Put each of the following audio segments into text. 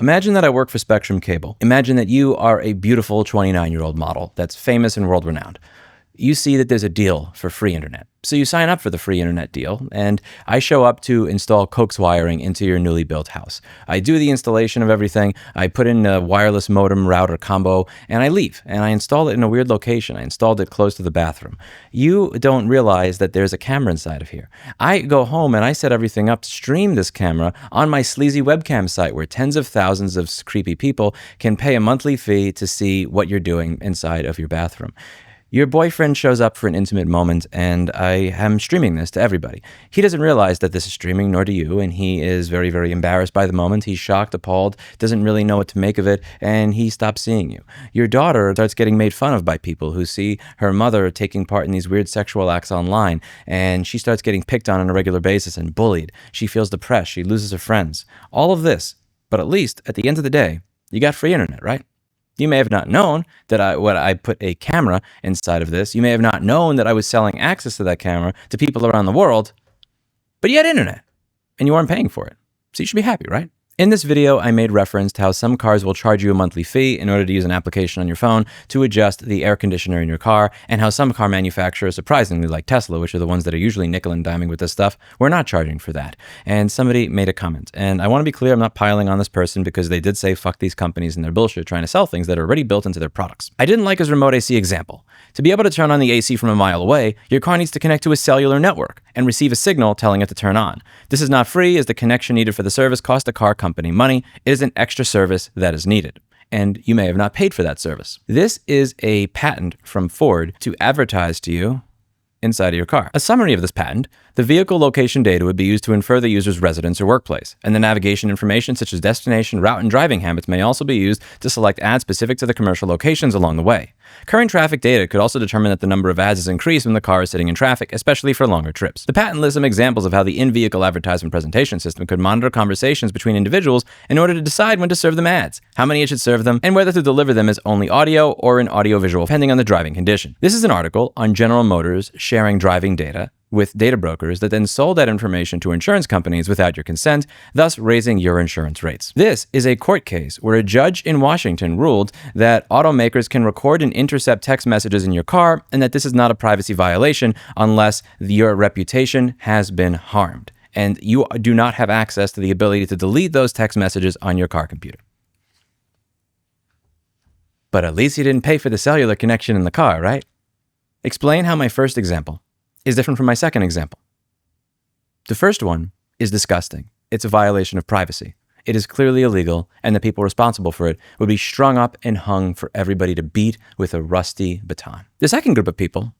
Imagine that I work for Spectrum Cable. Imagine that you are a beautiful 29-year-old model that's famous and world-renowned. You see that there's a deal for free internet. So you sign up for the free internet deal, and I show up to install coax wiring into your newly built house. I do the installation of everything. I put in a wireless modem router combo, and I leave. And I install it in a weird location. I installed it close to the bathroom. You don't realize that there's a camera inside of here. I go home and I set everything up to stream this camera on my sleazy webcam site where tens of thousands of creepy people can pay a monthly fee to see what you're doing inside of your bathroom. Your boyfriend shows up for an intimate moment, and I am streaming this to everybody. He doesn't realize that this is streaming, nor do you, and he is very, very embarrassed by the moment. He's shocked, appalled, doesn't really know what to make of it, and he stops seeing you. Your daughter starts getting made fun of by people who see her mother taking part in these weird sexual acts online, and she starts getting picked on a regular basis and bullied. She feels depressed. She loses her friends. All of this, but at least, at the end of the day, you got free internet, right? You may have not known that I put a camera inside of this. You may have not known that I was selling access to that camera to people around the world, but you had internet and you weren't paying for it. So you should be happy, right? In this video, I made reference to how some cars will charge you a monthly fee in order to use an application on your phone to adjust the air conditioner in your car, and how some car manufacturers, surprisingly like Tesla, which are the ones that are usually nickel and diming with this stuff, we're not charging for that. And somebody made a comment, and I want to be clear, I'm not piling on this person because they did say fuck these companies and their bullshit trying to sell things that are already built into their products. I didn't like his remote AC example. To be able to turn on the AC from a mile away, your car needs to connect to a cellular network and receive a signal telling it to turn on. This is not free, as the connection needed for the service cost the car company money. It is an extra service that is needed, and you may have not paid for that service. This is a patent from Ford to advertise to you inside of your car. A summary of this patent: the vehicle location data would be used to infer the user's residence or workplace, and the navigation information such as destination, route, and driving habits may also be used to select ads specific to the commercial locations along the way. Current traffic data could also determine that the number of ads is increased when the car is sitting in traffic, especially for longer trips. The patent lists some examples of how the in-vehicle advertisement presentation system could monitor conversations between individuals in order to decide when to serve them ads, how many it should serve them, and whether to deliver them as only audio or an audio-visual, depending on the driving condition. This is an article on General Motors sharing driving data with data brokers that then sold that information to insurance companies without your consent, thus raising your insurance rates. This is a court case where a judge in Washington ruled that automakers can record and intercept text messages in your car, and that this is not a privacy violation unless your reputation has been harmed, and you do not have access to the ability to delete those text messages on your car computer. But at least you didn't pay for the cellular connection in the car, right? Explain how my first example is different from my second example. The first one is disgusting. It's a violation of privacy. It is clearly illegal, and the people responsible for it would be strung up and hung for everybody to beat with a rusty baton. The second group of people,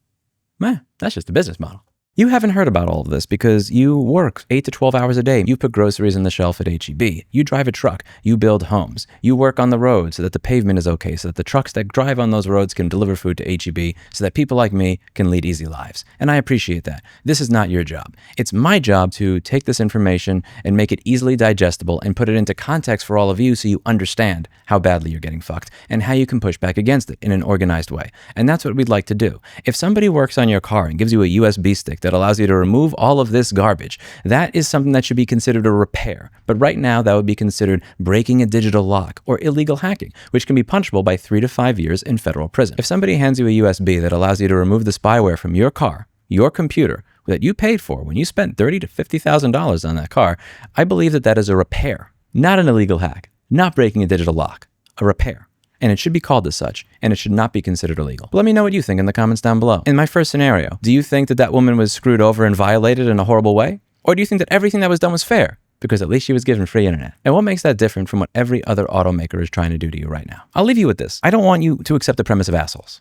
that's just a business model. You haven't heard about all of this because you work 8 to 12 hours a day. You put groceries on the shelf at H-E-B. You drive a truck. You build homes. You work on the road so that the pavement is okay, so that the trucks that drive on those roads can deliver food to H-E-B, so that people like me can lead easy lives. And I appreciate that. This is not your job. It's my job to take this information and make it easily digestible and put it into context for all of you so you understand how badly you're getting fucked and how you can push back against it in an organized way. And that's what we'd like to do. If somebody works on your car and gives you a USB stick that allows you to remove all of this garbage, that is something that should be considered a repair. But right now, that would be considered breaking a digital lock or illegal hacking, which can be punishable by 3 to 5 years in federal prison. If somebody hands you a USB that allows you to remove the spyware from your car, your computer, that you paid for when you spent $30,000 to $50,000 on that car, I believe that that is a repair, not an illegal hack, not breaking a digital lock, a repair. And it should be called as such, and it should not be considered illegal. But let me know what you think in the comments down below. In my first scenario, do you think that that woman was screwed over and violated in a horrible way? Or do you think that everything that was done was fair? Because at least she was given free internet. And what makes that different from what every other automaker is trying to do to you right now? I'll leave you with this. I don't want you to accept the premise of assholes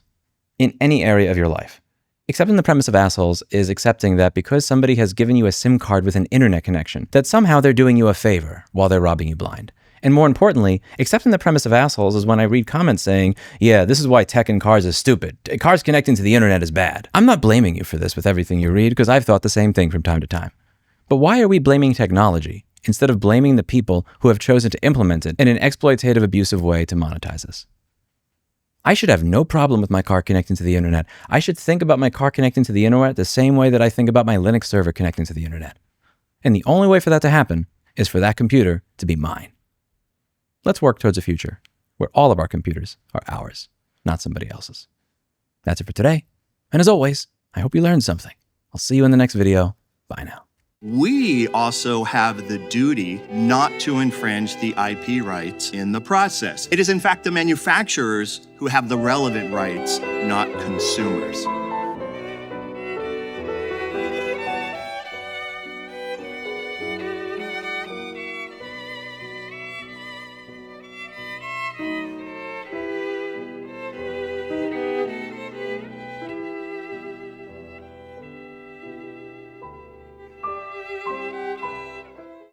in any area of your life. Accepting the premise of assholes is accepting that because somebody has given you a SIM card with an internet connection, that somehow they're doing you a favor while they're robbing you blind. And more importantly, accepting the premise of assholes is when I read comments saying, yeah, this is why tech in cars is stupid. Cars connecting to the internet is bad. I'm not blaming you for this with everything you read, because I've thought the same thing from time to time. But why are we blaming technology instead of blaming the people who have chosen to implement it in an exploitative, abusive way to monetize us? I should have no problem with my car connecting to the internet. I should think about my car connecting to the internet the same way that I think about my Linux server connecting to the internet. And the only way for that to happen is for that computer to be mine. Let's work towards a future where all of our computers are ours, not somebody else's. That's it for today. And as always, I hope you learned something. I'll see you in the next video. Bye now. We also have the duty not to infringe the IP rights in the process. It is in fact the manufacturers who have the relevant rights, not consumers.